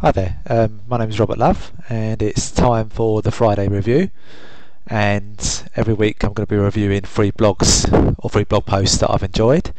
Hi there, my name is Robert Love and it's time for the Friday review, and every week I'm going to be reviewing free blogs or free blog posts that I've enjoyed,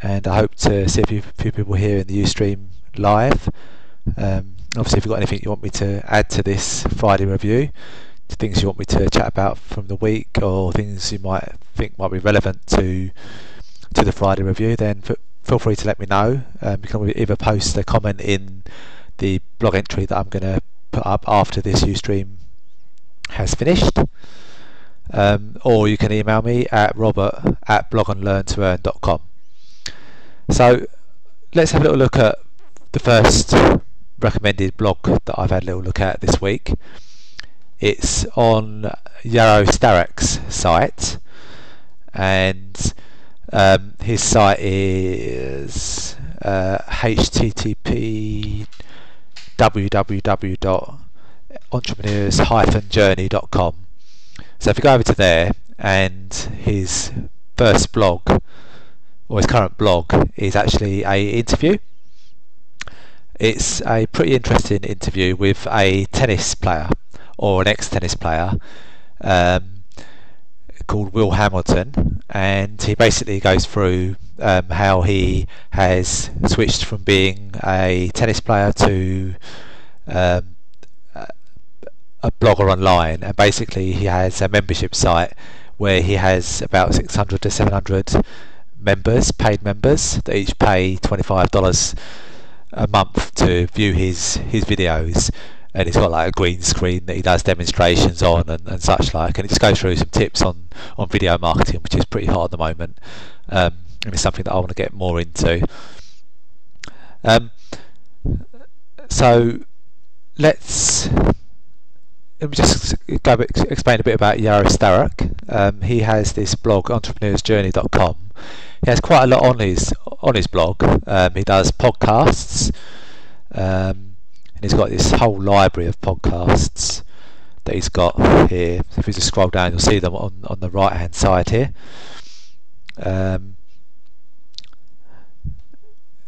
and I hope to see a few people here in the Ustream live. Obviously if you've got anything you want me to add to this Friday review, things you want me to chat about from the week or things you might think might be relevant to the Friday review, then feel free to let me know. You can either post a comment in the blog entry that I'm going to put up after this Ustream has finished, or you can email me at robert@blogandlearntoearn.com. So let's have a little look at the first recommended blog that I've had a little look at this week. It's on Yaro Starak's site, and his site is http www.entrepreneurs-journey.com. So if you go over to there, and his first blog or his current blog is actually a interview. It's a pretty interesting interview with a tennis player or an ex-tennis player called Will Hamilton, and he basically goes through how he has switched from being a tennis player to a blogger online, and basically he has a membership site where he has about 600 to 700 members, paid members, that each pay $25 a month to view his videos. And it's got like a green screen that he does demonstrations on and such like, and it just goes through some tips on video marketing, which is pretty hot at the moment, and it's something that I want to get more into. So let me just explain a bit about Yaro Starak. He has this blog, entrepreneursjourney.com. He has quite a lot on his blog. He does podcasts, and he's got this whole library of podcasts that he's got here. So if you just scroll down, you'll see them on the right hand side here.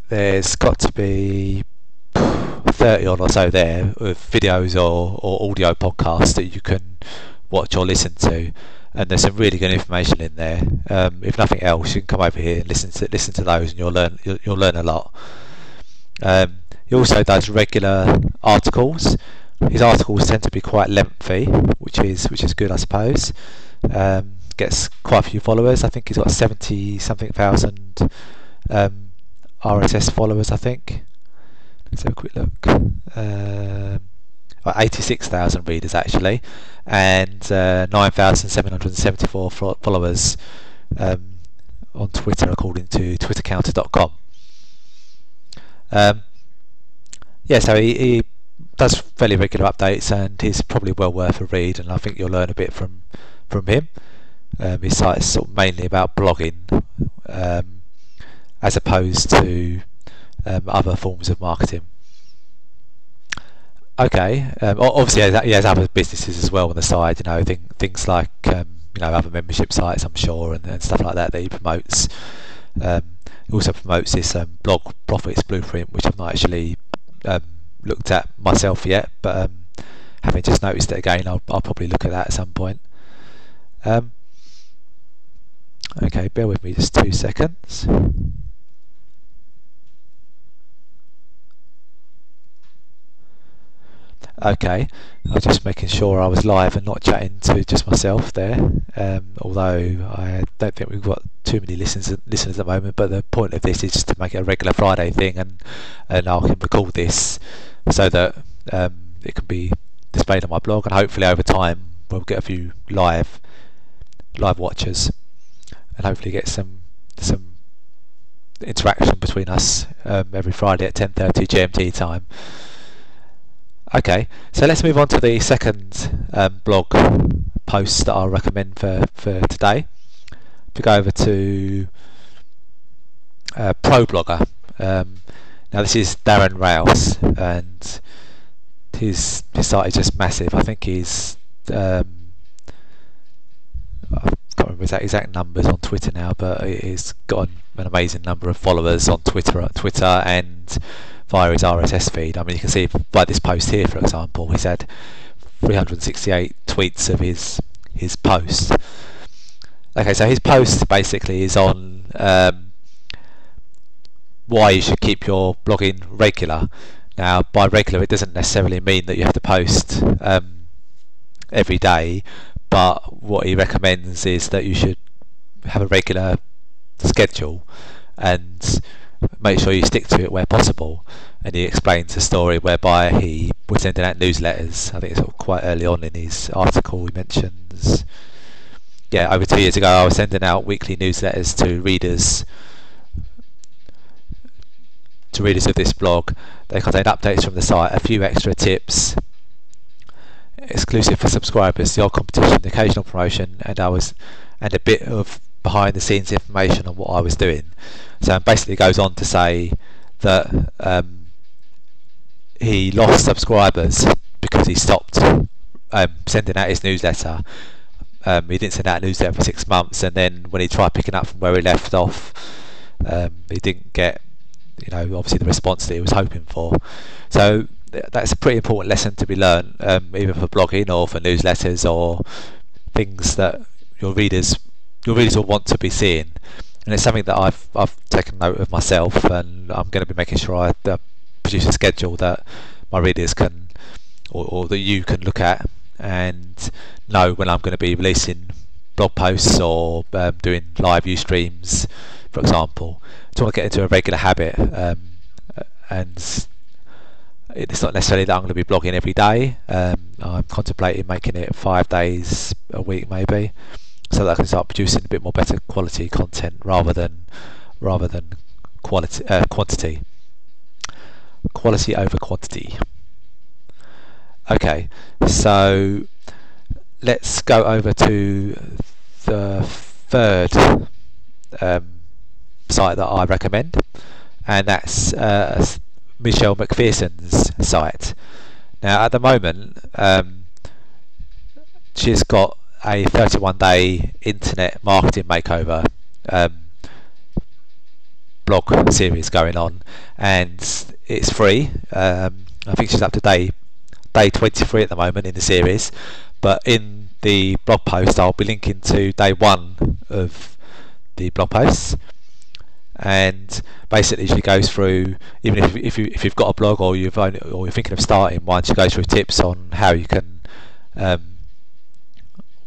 There's got to be 30 odd or so there of videos or audio podcasts that you can watch or listen to, and there's some really good information in there. If nothing else, you can come over here and listen to those, and you'll learn a lot. He also does regular articles. His articles tend to be quite lengthy, which is good, I suppose. Gets quite a few followers. I think he's got 70 something thousand RSS followers, I think. Let's have a quick look. 86,000 readers actually, and 9,774 followers on Twitter, according to twittercounter.com. Yeah, so he does fairly regular updates, and he's probably well worth a read, and I think you'll learn a bit from him. His site is sort of mainly about blogging, as opposed to other forms of marketing. Okay, obviously he has other businesses as well on the side, things like other membership sites, I'm sure, and stuff like that he promotes. He also promotes this blog profits blueprint, which I've not actually looked at myself yet, but having just noticed it again, I'll probably look at that at some point. Okay, bear with me just 2 seconds. Okay, I was just making sure I was live and not chatting to just myself there, although I don't think we've got too many listeners at the moment, but the point of this is just to make it a regular Friday thing, and I can record this so that it can be displayed on my blog, and hopefully over time we'll get a few live watchers, and hopefully get some interaction between us every Friday at 10:30 GMT time. Okay, so let's move on to the second blog post that I'll recommend for today. If we go over to ProBlogger, now this is Darren Rowse, and his site is just massive. I think he's I can't remember his exact numbers on Twitter now, but he's got an amazing number of followers on Twitter and via his RSS feed. I mean, you can see by this post here, for example, he's had 368 tweets of his post. Okay, so his post basically is on why you should keep your blogging regular. Now, by regular, it doesn't necessarily mean that you have to post every day, but what he recommends is that you should have a regular schedule and make sure you stick to it where possible. And he explains a story whereby he was sending out newsletters. I think it's sort of quite early on in his article. He mentions, yeah, over 2 years ago I was sending out weekly newsletters to readers of this blog. They contain updates from the site, a few extra tips, exclusive for subscribers, the odd competition, the occasional promotion, and a bit of behind the scenes information on what I was doing. So basically goes on to say that he lost subscribers because he stopped sending out his newsletter. He didn't send out a newsletter for 6 months, and then when he tried picking up from where he left off, he didn't get, obviously the response that he was hoping for. So that's a pretty important lesson to be learned, either for blogging or for newsletters or things that your readers will want to be seeing. And it's something that I've taken note of myself, and I'm going to be making sure I produce a schedule that my readers can, or that you can look at and know when I'm going to be releasing blog posts or doing live view streams, for example. I want to get into a regular habit, and it's not necessarily that I'm going to be blogging every day. I'm contemplating making it 5 days a week maybe, so that I can start producing a bit more better quality content rather than quantity. Quality over quantity. Okay, so let's go over to the third site that I recommend, and that's Michelle Macphearson's site. Now, at the moment, she's got a 31-day internet marketing makeover blog series going on, and it's free. I think she's up to day 23 at the moment in the series, but in the blog post I'll be linking to day 1 of the blog posts. And basically she goes through, even if you've got a blog or you're thinking of starting one, she goes through tips on how you can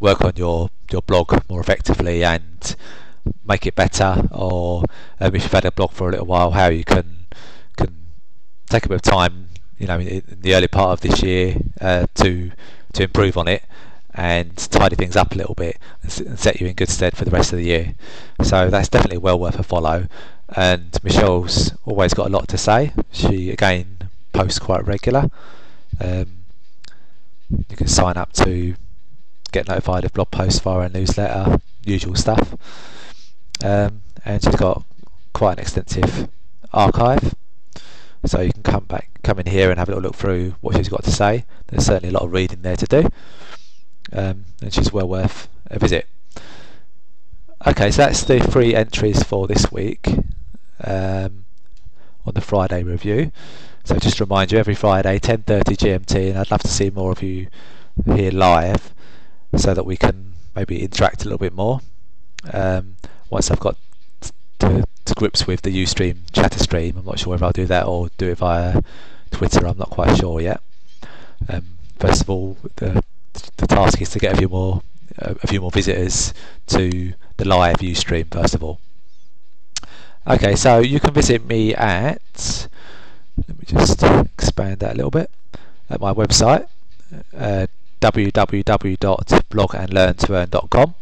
work on your blog more effectively and make it better, or if you've had a blog for a little while, how you can take a bit of time, in the early part of this year to improve on it and tidy things up a little bit and set you in good stead for the rest of the year. So that's definitely well worth a follow, and Michelle's always got a lot to say. She again posts quite regular. You can sign up to get notified of blog posts via a newsletter, usual stuff, and she's got quite an extensive archive, so you can come in here and have a little look through what she's got to say. There's certainly a lot of reading there to do, and she's well worth a visit. Okay, so that's the 3 entries for this week on the Friday review. So just to remind you, every Friday 10:30 GMT, and I'd love to see more of you here live so that we can maybe interact a little bit more once I've got to grips with the Ustream chatter stream. I'm not sure if I'll do that or do it via Twitter. I'm not quite sure yet. First of all, the task is to get a few more visitors to the live Ustream first of all. Okay, so you can visit me at, let me just expand that a little bit, at my website, www.blogandlearntoearn.com,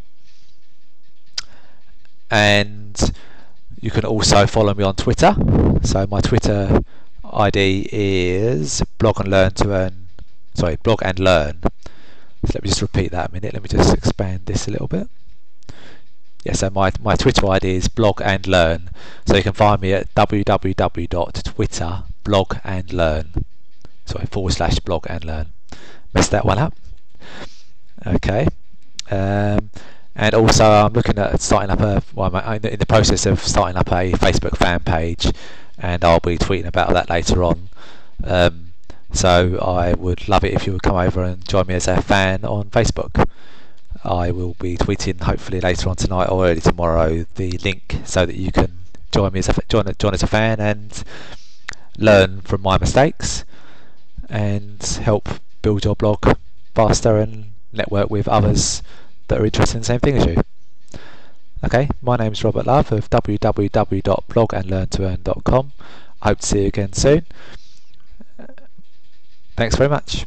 and you can also follow me on Twitter. So my Twitter ID is blog and learn. So let me just repeat that a minute. Let me just expand this a little bit. Yeah, so my Twitter ID is blog and learn. So you can find me at www.twitter/blogandlearn. Sorry, /blog and learn. Messed that one up. Okay. And also I'm looking at starting up in the process of starting up a Facebook fan page, and I'll be tweeting about that later on. So I would love it if you would come over and join me as a fan on Facebook. I will be tweeting hopefully later on tonight or early tomorrow the link so that you can join me as join as a fan and learn from my mistakes and help build your blog faster and network with others that are interested in the same thing as you. Okay, my name's Robert Love of www.blogandlearntoearn.com. I hope to see you again soon. Thanks very much.